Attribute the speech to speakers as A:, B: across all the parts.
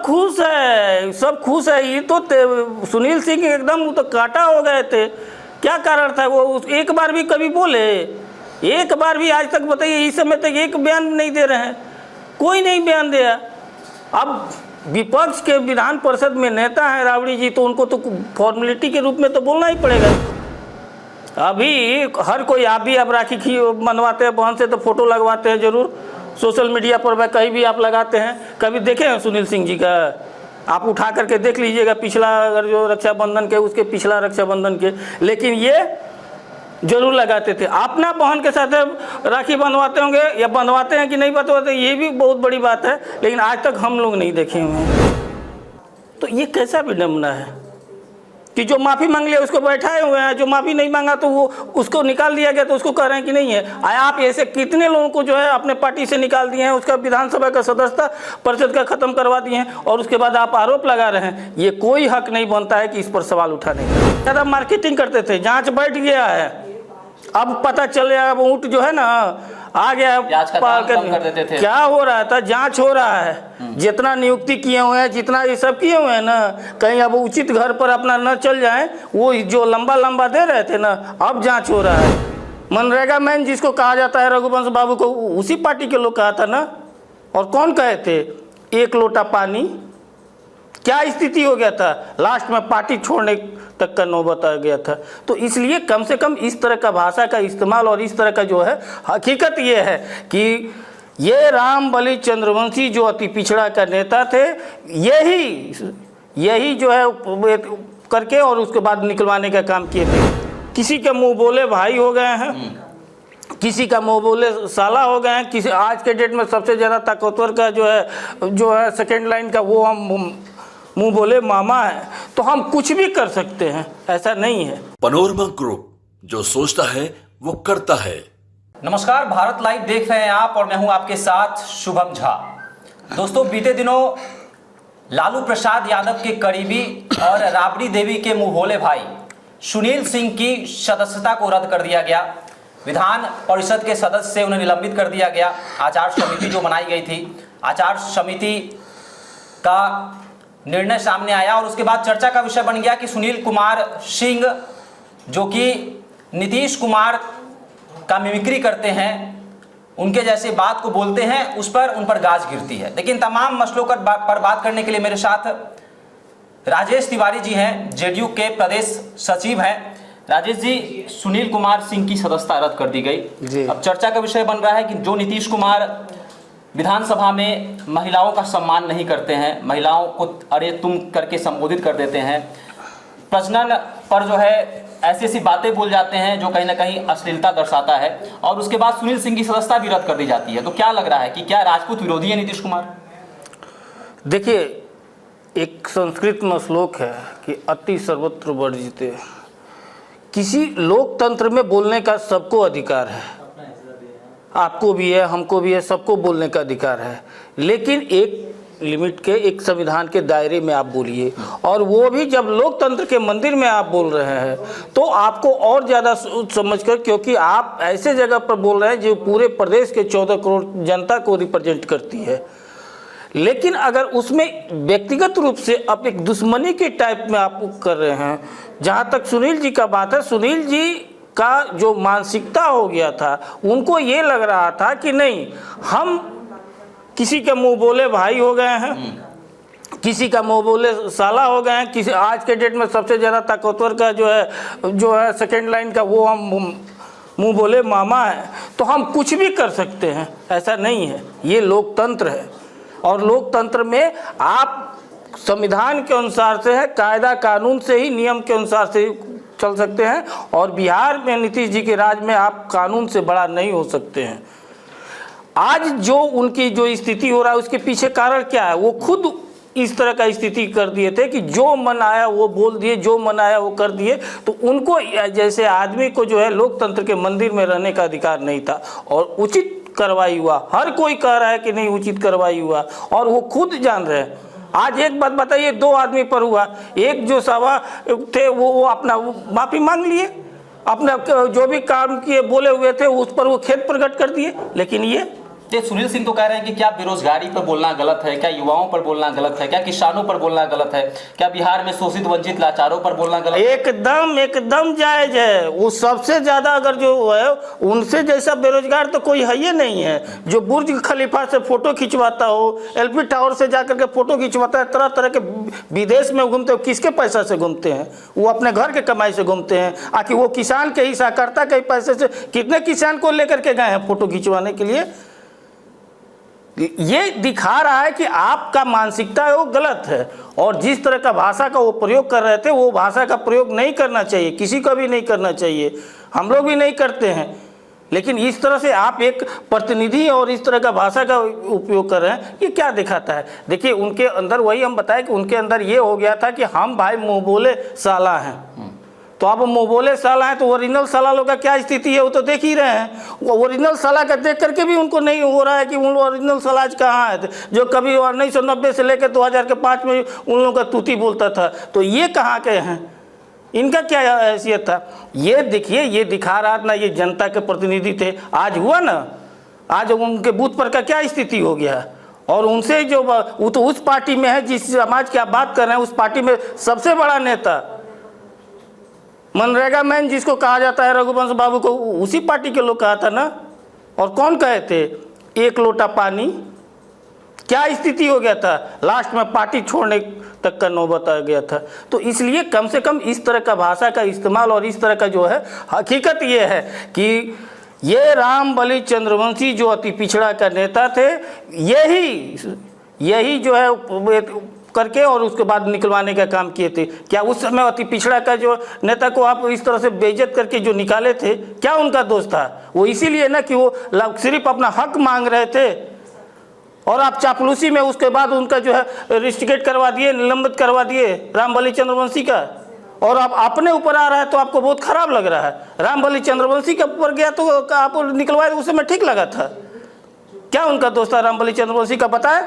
A: खुश है, सब खुश है। ये तो सुनील सिंह एकदम तो काटा हो गए थे। क्या कारण था वो? एक बार भी कभी बोले? एक बार भी आज तक बताइए, इस समय तक एक बयान नहीं दे रहे हैं, कोई नहीं बयान दिया। अब विपक्ष के विधान परिषद में नेता हैं राबड़ी जी, तो उनको तो फॉर्मेलिटी के रूप में तो बोलना ही पड़ेगा। अभी हर कोई, आप भी अब राखी मनवाते हैं बहन से तो फोटो लगवाते हैं जरूर सोशल मीडिया पर, वह कहीं भी आप लगाते हैं। कभी देखे हैं सुनील सिंह जी का? आप उठा करके देख लीजिएगा पिछला, अगर जो रक्षाबंधन के उसके पिछला रक्षाबंधन के, लेकिन ये जरूर लगाते थे। अपना बहन के साथ राखी बंधवाते होंगे या बंधवाते हैं कि नहीं बंधवाते, ये भी बहुत बड़ी बात है, लेकिन आज तक हम लोग नहीं देखे हुए हैं। तो ये कैसा विडम्बना है कि जो माफ़ी मांग लिया उसको बैठाए हुए हैं, जो माफ़ी नहीं मांगा तो वो उसको निकाल दिया गया, तो उसको कह रहे हैं कि नहीं है। आप ऐसे कितने लोगों को जो है अपने पार्टी से निकाल दिए हैं, उसका विधानसभा का सदस्यता परिषद का ख़त्म करवा दिए हैं, और उसके बाद आप आरोप लगा रहे हैं। ये कोई हक नहीं बनता है कि इस पर सवाल उठाने का। ज़्यादा मार्केटिंग करते थे, जाँच बैठ गया है, अब पता चल गया, अब ऊँट जो है ना आ गया। क्या हो रहा था? जांच हो रहा है। जितना नियुक्ति किए हुए हैं, जितना ये सब किए हुए हैं ना, कहीं अब उचित घर पर अपना न चल जाए, वो जो लंबा लंबा दे रहे थे ना, अब जांच हो रहा है। मनरेगा मैन जिसको कहा जाता है रघुवंश बाबू को, उसी पार्टी के लोग कहा था ना। और कौन कहे थे? एक लोटा पानी। क्या स्थिति हो गया था? लास्ट में पार्टी छोड़ने तक का नौबत आ गया था। तो इसलिए कम से कम इस तरह का भाषा का इस्तेमाल और इस तरह का जो है, हकीकत ये है कि ये रामबलि चंद्रवंशी जो अति पिछड़ा का नेता थे, यही जो है करके और उसके बाद निकलवाने का काम किए थे। किसी के मुंह बोले भाई हो गए हैं, किसी का मुंह बोले साला हो गए हैं, किसी आज के डेट में सबसे ज़्यादा ताकतवर का जो है सेकेंड लाइन का, वो हम मुंह बोले मामा है। तो हम कुछ भी कर सकते हैं, ऐसा नहीं है।
B: पनोरमा ग्रुप, जो सोचता है वो करता है।
C: नमस्कार, भारत लाइव देख रहे हैं आप और मैं हूं आपके साथ शुभम झा। दोस्तों, बीते दिनों लालू प्रसाद यादव के करीबी और राबड़ी देवी के मुंहबोले भाई सुनील सिंह की सदस्यता को रद्द कर दिया गया। विधान परिषद के सदस्य से उन्हें निलंबित कर दिया गया। आचार समिति जो बनाई गई थी, आचार समिति का निर्णय सामने आया और उसके बाद चर्चा का विषय बन गया कि सुनील कुमार सिंह, जो कि नीतीश कुमार का मिमिक्री करते हैं, उनके जैसे बात को बोलते हैं, उन पर गाज गिरती है। लेकिन तमाम मसलों पर बात करने के लिए मेरे साथ राजेश तिवारी जी हैं, जेडीयू के प्रदेश सचिव हैं। राजेश जी, सुनील कुमार सिंह की सदस्यता रद्द कर दी गई। अब चर्चा का विषय बन रहा है कि जो नीतीश कुमार विधानसभा में महिलाओं का सम्मान नहीं करते हैं, महिलाओं को अरे तुम करके संबोधित कर देते हैं, प्रजनन पर जो है ऐसी ऐसी बातें बोल जाते हैं जो कहीं ना कहीं अश्लीलता दर्शाता है, और उसके बाद सुनील सिंह की सदस्यता भी रद्द कर दी जाती है। तो क्या लग रहा है कि क्या राजपूत विरोधी है नीतीश कुमार?
A: देखिए, एक संस्कृत में श्लोक है कि अति सर्वत्र वर्जिते। किसी लोकतंत्र में बोलने का सबको अधिकार है, आपको भी है, हमको भी है, सबको बोलने का अधिकार है, लेकिन एक लिमिट के, एक संविधान के दायरे में आप बोलिए। और वो भी जब लोकतंत्र के मंदिर में आप बोल रहे हैं तो आपको और ज़्यादा समझकर, क्योंकि आप ऐसे जगह पर बोल रहे हैं जो पूरे प्रदेश के 14 करोड़ जनता को रिप्रेजेंट करती है। लेकिन अगर उसमें व्यक्तिगत रूप से आप एक दुश्मनी के टाइप में आप कर रहे हैं, जहाँ तक सुनील जी का बात है, सुनील जी का जो मानसिकता हो गया था, उनको ये लग रहा था कि नहीं, हम किसी के मुंह बोले भाई हो गए हैं, किसी का मुंह बोले साला हो गए हैं, किसी आज के डेट में सबसे ज़्यादा ताकतवर का जो है सेकेंड लाइन का, वो हम मुंह बोले मामा है। तो हम कुछ भी कर सकते हैं, ऐसा नहीं है। ये लोकतंत्र है और लोकतंत्र में आप संविधान के अनुसार से है, कायदा कानून से ही, नियम के अनुसार से चल सकते हैं। और बिहार में नीतीश जी के राज में आप कानून से बड़ा नहीं हो सकते हैं। आज जो उनकी जो स्थिति हो रहा है, उसके पीछे कारण क्या है? वो खुद इस तरह का स्थिति कर दिए थे कि जो मन आया वो बोल दिए, जो मन आया वो कर दिए। तो उनको जैसे आदमी को जो है लोकतंत्र के मंदिर में रहने का अधिकार नहीं था, और उचित कार्रवाई हुआ। हर कोई कह रहा है कि नहीं उचित कार्रवाई हुआ, और वो खुद जान रहे हैं। आज एक बात बताइए, 2 आदमी पर हुआ, एक जो सवा थे वो अपना माफ़ी मांग लिए, अपना जो भी काम किए बोले हुए थे उस पर वो खेद प्रकट कर दिए। लेकिन ये
C: ये सुनील सिंह तो कह रहे हैं कि क्या बेरोजगारी पर बोलना गलत है, क्या युवाओं पर बोलना गलत है, क्या किसानों पर बोलना गलत है, क्या बिहार में शोषित वंचित लाचारों पर बोलना गलत है?
A: एकदम जायज है। वो सबसे ज्यादा अगर जो है उनसे जैसा बेरोजगार तो कोई है ही नहीं है। जो बुर्ज खलीफा से फोटो खिंचवाता हो, एलपी टावर से जाकर के फोटो खिंचवाता है, तरह तरह के विदेश में घूमते हो, किसके पैसा से घूमते हैं? वो अपने घर के कमाई से घूमते हैं। आखिर वो किसान के ही सहकारिता के पैसे से कितने किसान को लेकर के गए हैं फोटो खिंचवाने के लिए? ये दिखा रहा है कि आपका मानसिकता है वो गलत है, और जिस तरह का भाषा का वो प्रयोग कर रहे थे वो भाषा का प्रयोग नहीं करना चाहिए, किसी का भी नहीं करना चाहिए, हम लोग भी नहीं करते हैं। लेकिन इस तरह से आप एक प्रतिनिधि और इस तरह का भाषा का उपयोग कर रहे हैं, ये क्या दिखाता है? देखिए उनके अंदर वही हम बताएं कि उनके अंदर ये हो गया था कि हम भाई मुँह बोले साला हैं। तो अब मुँह बोले साला है तो ओरिजिनल साला लोग का क्या स्थिति है वो तो देख ही रहे हैं। वो ओरिजिनल साला का देख करके भी उनको नहीं हो रहा है कि उन ओरिजिनल साला आज कहाँ है, जो कभी 1990 से लेकर 2005 में उन लोगों का तूती बोलता था। तो ये कहाँ के हैं, इनका क्या हैसियत था? ये देखिए, ये दिखा रहा ना, ये जनता के प्रतिनिधि थे। आज हुआ ना, आज उनके बूथ पर का क्या स्थिति हो गया। और उनसे जो वो तो उस पार्टी में है जिस समाज की आप बात कर रहे हैं, उस पार्टी में सबसे बड़ा नेता मनरेगा मैन जिसको कहा जाता है रघुवंश बाबू को, उसी पार्टी के लोग कहा था ना। और कौन कहे थे? एक लोटा पानी। क्या स्थिति हो गया था, लास्ट में पार्टी छोड़ने तक का नौबत आ गया था। तो इसलिए कम से कम इस तरह का भाषा का इस्तेमाल और इस तरह का जो है, हकीकत ये है कि ये रामबलि चंद्रवंशी जो अति पिछड़ा का नेता थे, यही जो है करके और उसके बाद निकलवाने का काम किए थे। क्या उस समय अति पिछड़ा का जो नेता को आप इस तरह से बेइज्जत करके जो निकाले थे, क्या उनका दोष था? वो इसीलिए ना कि वो सिर्फ अपना हक मांग रहे थे, और आप चापलूसी में उसके बाद उनका जो है रिस्ट्रिकेट करवा दिए, निलंबित करवा दिए रामबलि चंद्रवंशी का। और आप अपने ऊपर आ रहा है तो आपको बहुत खराब लग रहा है। रामबलि चंद्रवंशी के ऊपर गया तो आप निकलवाए, उस समय ठीक लगा था। क्या उनका दोस्त था रामबलि चंद्रवंशी का, बताए?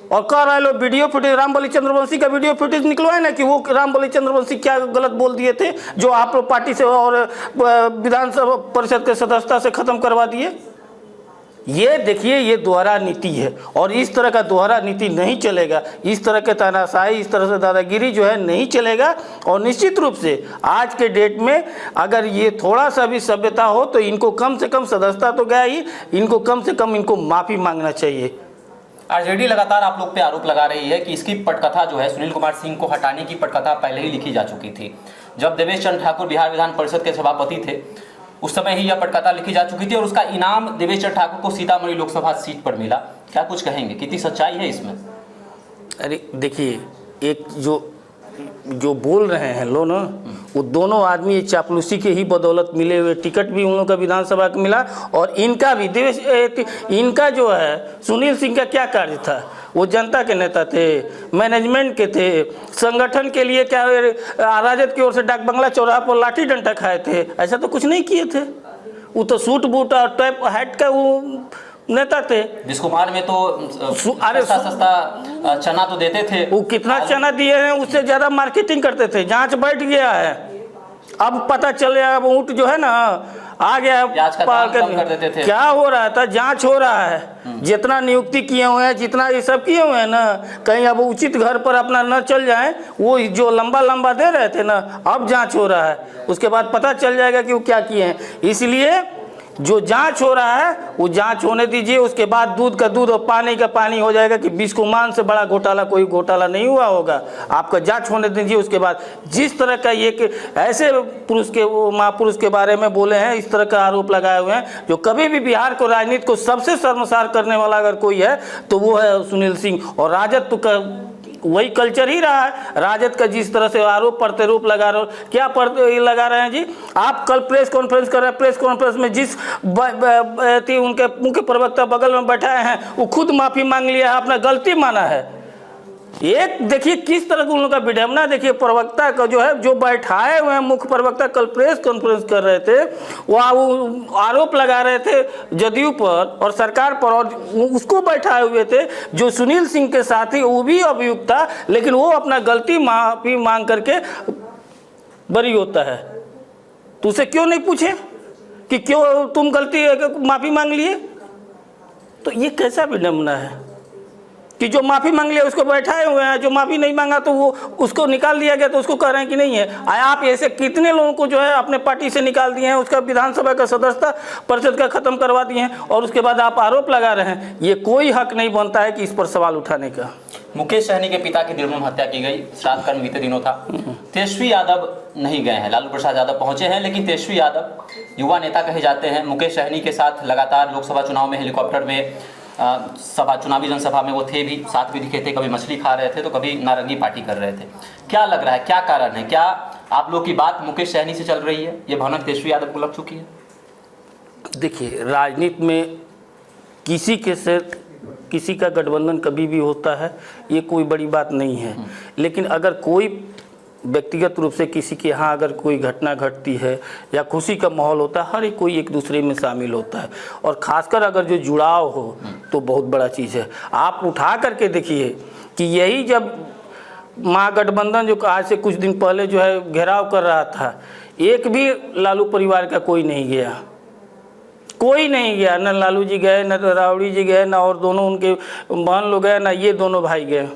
A: और कह रहे लोग वीडियो फुटेज, रामबलि चंद्रवंशी का वीडियो फुटेज निकलवाए ना कि वो रामबलि चंद्रवंशी क्या गलत बोल दिए थे, जो आप लोग पार्टी से और विधानसभा परिषद के सदस्यता से खत्म करवा दिए। ये देखिए, ये दोहरा नीति है, और इस तरह का दोहरा नीति नहीं चलेगा। इस तरह के तानाशाही, इस तरह से दादागिरी जो है नहीं चलेगा। और निश्चित रूप से आज के डेट में अगर ये थोड़ा सा भी सभ्यता हो तो इनको कम से कम सदस्यता तो गया ही, इनको कम से कम इनको माफ़ी मांगना चाहिए।
C: आरजेडी लगातार आप लोग पे आरोप लगा रही है कि इसकी पटकथा जो है सुनील कुमार सिंह को हटाने की पटकथा पहले ही लिखी जा चुकी थी। जब देवेश चंद्र ठाकुर बिहार विधान परिषद के सभापति थे उस समय ही यह पटकथा लिखी जा चुकी थी, और उसका इनाम देवेश चंद्र ठाकुर को सीतामढ़ी लोकसभा सीट पर मिला। क्या कुछ कहेंगे, कितनी सच्चाई है इसमें?
A: अरे देखिए, एक जो बोल रहे हैं लोग ना, वो दोनों आदमी चापलूसी के ही बदौलत मिले हुए। टिकट भी उन लोगों का विधानसभा का मिला, और इनका भी इनका जो है सुनील सिंह का क्या कार्य था? वो जनता के नेता थे, मैनेजमेंट के थे, संगठन के लिए क्या राजद की ओर से डाक बंगला चौराहा पर लाठी डंडा खाए थे? ऐसा तो कुछ नहीं किए थे। वो तो सूट बूट और टाइप हैट का वो नेता थे।
C: बिस्कुमार में तो अरे सस्ता चना तो देते थे।
A: वो कितना चना दिए हैं, उससे ज्यादा मार्केटिंग करते थे। जांच बैठ गया है, अब पता चल गया। अब ऊँट जो है ना आ गया,
C: कर देते थे।
A: क्या हो रहा था? जांच हो रहा है। जितना नियुक्ति किए हुए हैं, जितना ये सब किए हुए हैं ना, कहीं अब उचित घर पर अपना न चल जाए। वो जो लंबा दे रहे थे ना, अब जांच हो रहा है, उसके बाद पता चल जाएगा कि वो क्या किए हैं। इसलिए जो जांच हो रहा है वो जांच होने दीजिए, उसके बाद दूध का दूध और पानी का पानी हो जाएगा कि बिस्कुमान से बड़ा घोटाला कोई घोटाला नहीं हुआ होगा। आपका जांच होने दीजिए, उसके बाद जिस तरह का ये कि ऐसे पुरुष के वो महापुरुष के बारे में बोले हैं, इस तरह का आरोप लगाए हुए हैं, जो कभी भी बिहार को राजनीति को सबसे शर्मसार करने वाला अगर कोई है तो वो है सुनील सिंह। और राजद का वही कल्चर ही रहा है। राजद का जिस तरह से आरोप प्रत्यारोप लगा रहे हो, क्या लगा रहे हैं जी? आप कल प्रेस कॉन्फ्रेंस कर रहे हैं, प्रेस कॉन्फ्रेंस में जिस उनके मुख्य प्रवक्ता बगल में बैठाए हैं वो खुद माफी मांग लिया है, अपना गलती माना है। एक देखिए किस तरह का उन लोगों का विडम्बना देखिए। प्रवक्ता का जो है, जो बैठाए हुए हैं मुख्य प्रवक्ता, कल प्रेस कॉन्फ्रेंस कर रहे थे, वो आरोप लगा रहे थे जदयू पर और सरकार पर, और उसको बैठाए हुए थे जो सुनील सिंह के साथी, वो भी अभियुक्त था, लेकिन वो अपना गलती माफी मांग करके बरी होता है। तो उसे क्यों नहीं पूछे कि क्यों तुम गलती माफी मांग लिए? तो ये कैसा विडम्बना है कि जो माफ़ी मांग लिया उसको बैठाए हुए हैं, जो माफ़ी नहीं मांगा तो वो उसको निकाल दिया गया तो उसको कह रहे हैं कि नहीं है। आप ऐसे कितने लोगों को जो है अपने पार्टी से निकाल दिए हैं, उसका विधानसभा का सदस्यता परिषद का ख़त्म करवा दिए हैं और उसके बाद आप आरोप लगा रहे हैं। ये कोई हक नहीं बनता है कि इस पर सवाल उठाने का।
C: मुकेश सहनी के पिता की निर्मम हत्या की गई, श्राद्ध कर्म बीते दिनों था। तेजस्वी यादव नहीं गए हैं, लालू प्रसाद यादव पहुंचे हैं, लेकिन तेजस्वी यादव युवा नेता कहे जाते हैं। मुकेश सहनी के साथ लगातार लोकसभा चुनाव में हेलीकॉप्टर में चुनावी जनसभा में वो थे भी, साथ भी दिखे थे, कभी मछली खा रहे थे तो कभी नारंगी पार्टी कर रहे थे। क्या लग रहा है, क्या कारण है, क्या आप लोग की बात मुकेश सहनी से चल रही है, ये भनक तेजस्वी यादव को लग चुकी है?
A: देखिए, राजनीति में किसी के से किसी का गठबंधन कभी भी होता है, ये कोई बड़ी बात नहीं है। लेकिन अगर कोई व्यक्तिगत रूप से किसी के यहाँ अगर कोई घटना घटती है या खुशी का माहौल होता है, हर एक कोई एक दूसरे में शामिल होता है, और ख़ासकर अगर जो जुड़ाव हो तो बहुत बड़ा चीज़ है। आप उठा करके देखिए कि यही जब महागठबंधन जो आज से कुछ दिन पहले जो है घेराव कर रहा था, एक भी लालू परिवार का कोई नहीं गया, कोई नहीं गया। न लालू जी गए, न राबड़ी जी गए, न और दोनों उनके बहन लोग गए, न ये दोनों भाई गए।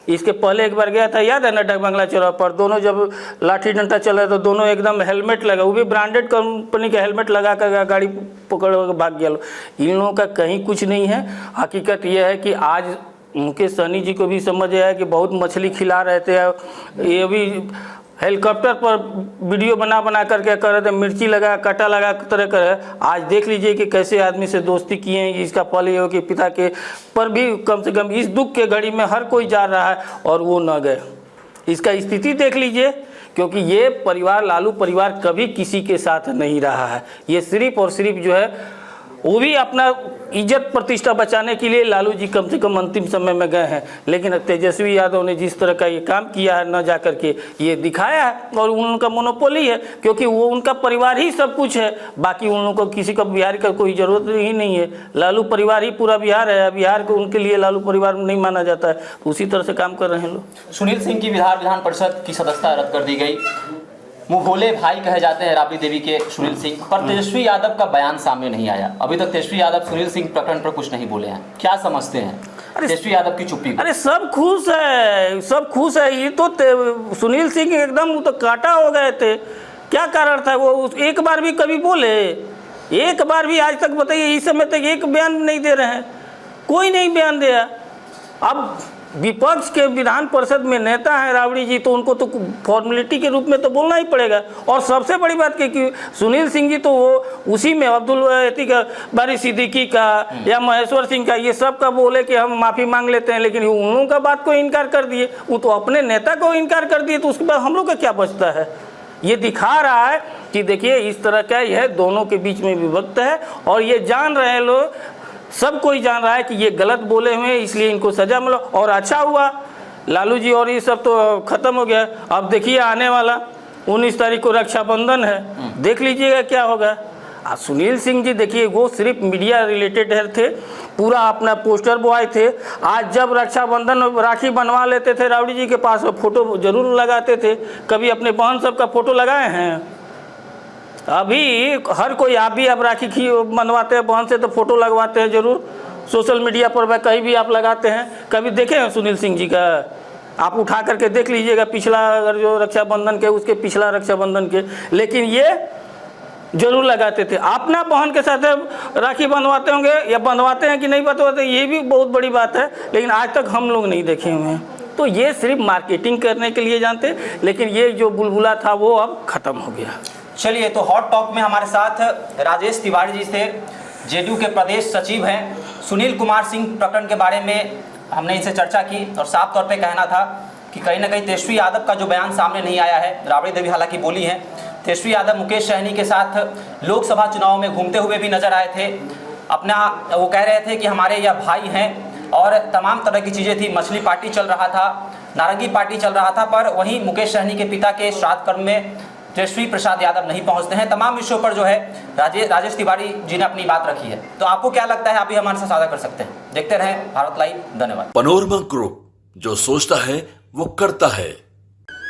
A: इसके पहले एक बार गया था, याद है ना, डाक बंगला चौराहे पर दोनों जब लाठी डंडा चला तो दोनों एकदम हेलमेट लगा, वो भी ब्रांडेड कंपनी का हेलमेट लगा कर गाड़ी पकड़ भाग गया। इन लोगों का कहीं कुछ नहीं है। हकीकत यह है कि आज मुकेश सहनी जी को भी समझ आया कि बहुत मछली खिला रहे थे, ये भी हेलीकॉप्टर पर वीडियो बना करके कर रहे थे, मिर्ची लगा कटा लगा तरह कर। आज देख लीजिए कि कैसे आदमी से दोस्ती किए हैं। इसका फल ये हो कि पिता के पर भी कम से कम इस दुख के घड़ी में हर कोई जा रहा है और वो न गए। इसका स्थिति देख लीजिए, क्योंकि ये परिवार, लालू परिवार कभी किसी के साथ नहीं रहा है। ये सिर्फ और सिर्फ जो है वो भी अपना इज्जत प्रतिष्ठा बचाने के लिए लालू जी कम से कम अंतिम समय में गए हैं। लेकिन तेजस्वी यादव ने जिस तरह का ये काम किया है, न जा करके ये दिखाया है, और उनका मोनोपोली है, क्योंकि वो उनका परिवार ही सब कुछ है। बाकी उन लोगों को किसी का बिहार का कोई ज़रूरत ही नहीं है। लालू परिवार ही पूरा बिहार है, बिहार को उनके लिए लालू परिवार नहीं माना जाता है। उसी तरह से काम कर रहे हैं लोग।
C: सुनील सिंह की विधान परिषद की सदस्यता रद्द कर दी गई। मुँह भोले भाई कहे जाते हैं राबड़ी देवी के सुनील सिंह, पर तेजस्वी यादव का बयान सामने नहीं आया। अभी तक तेजस्वी यादव सुनील सिंह प्रकरण पर कुछ नहीं बोले हैं। क्या समझते हैं तेजस्वी यादव की चुप्पी को?
A: अरे सब खुश है, सब खुश है। ये तो सुनील सिंह एकदम वो तो काटा हो गए थे। क्या कारण था? वो एक बार भी कभी बोले? एक बार भी आज तक बताइए, इस समय तक एक बयान नहीं दे रहे हैं, कोई नहीं बयान दिया। अब विपक्ष के विधान परिषद में नेता है राबड़ी जी, तो उनको तो फॉर्मेलिटी के रूप में तो बोलना ही पड़ेगा। और सबसे बड़ी बात कि सुनील सिंह जी तो वो उसी में अब्दुल बारी सिद्दीकी का या महेश्वर सिंह का ये सब का बोले कि हम माफ़ी मांग लेते हैं, लेकिन उन लोगों का बात को इनकार कर दिए। वो तो अपने नेता को इनकार कर दिए, तो उसके बाद हम लोग का क्या बचता है? ये दिखा रहा है कि देखिए इस तरह का यह दोनों के बीच में विभक्त है, और ये जान रहे हैं लोग, सब कोई जान रहा है कि ये गलत बोले हुए, इसलिए इनको सजा मिला। और अच्छा हुआ लालू जी और ये सब तो ख़त्म हो गया। अब देखिए आने वाला 19 तारीख को रक्षाबंधन है, देख लीजिएगा क्या होगा। सुनील सिंह जी देखिए, वो सिर्फ मीडिया रिलेटेड थे, पूरा अपना पोस्टर बॉय थे। आज जब रक्षाबंधन राखी बनवा लेते थे राबड़ी जी के पास, फोटो जरूर लगाते थे। कभी अपने बहन सब का फोटो लगाए हैं? अभी हर कोई, आप भी अब राखी बनवाते हैं बहन से तो फोटो लगवाते हैं जरूर, सोशल मीडिया पर कहीं भी आप लगाते हैं। कभी देखे हैं सुनील सिंह जी का? आप उठा करके देख लीजिएगा पिछला, अगर जो रक्षाबंधन के उसके पिछला रक्षाबंधन के। लेकिन ये जरूर लगाते थे। अपना बहन के साथ राखी बनवाते होंगे या बनवाते हैं कि नहीं बनवाते, ये भी बहुत बड़ी बात है, लेकिन आज तक हम लोग नहीं देखे हुए हैं। तो ये सिर्फ मार्केटिंग करने के लिए जानते, लेकिन ये जो बुलबुला था वो अब ख़त्म हो गया।
C: चलिए, तो हॉट टॉक में हमारे साथ राजेश तिवारी जी थे, जेडीयू के प्रदेश सचिव हैं। सुनील कुमार सिंह प्रकरण के बारे में हमने इनसे चर्चा की, और साफ तौर पे कहना था कि कहीं ना कहीं तेजस्वी यादव का जो बयान सामने नहीं आया है, राबड़ी देवी हालांकि बोली हैं, तेजस्वी यादव मुकेश सहनी के साथ लोकसभा चुनाव में घूमते हुए भी नजर आए थे। अपना वो कह रहे थे कि हमारे यह भाई हैं, और तमाम तरह की चीज़ें थी। मछली पार्टी चल रहा था, नारंगी पार्टी चल रहा था, पर वहीं मुकेश सहनी के पिता के श्राद्ध कर्म में तेजस्वी प्रसाद यादव नहीं पहुंचते हैं। तमाम विषयों पर जो है राजेश तिवारी जी ने अपनी बात रखी है। तो आपको क्या लगता है, आप भी हमारे साथ साझा कर सकते हैं। देखते रहें भारत लाइव। धन्यवाद।
B: पनोरमा ग्रुप, जो सोचता है वो करता है।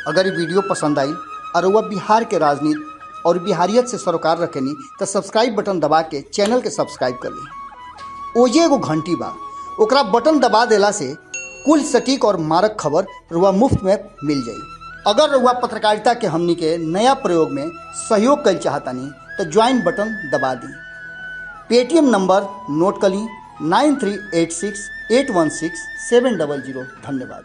D: अगर ये वीडियो पसंद आई और वह बिहार के राजनीति और बिहारियत से सरोकार रखेनी तो सब्सक्राइब बटन दबा के चैनल के सब्सक्राइब कर ली। ओजे एगो घंटी बा, ओकरा बटन दबा देला से कुल सटीक और मारक खबर रुआ मुफ्त में मिल जाई। अगर रुआ पत्रकारिता के हमनी के नया प्रयोग में सहयोग कर चाहतानी तो ज्वाइन बटन दबा दी। पेटीएम नंबर नोट कर ली 9386816700। धन्यवाद।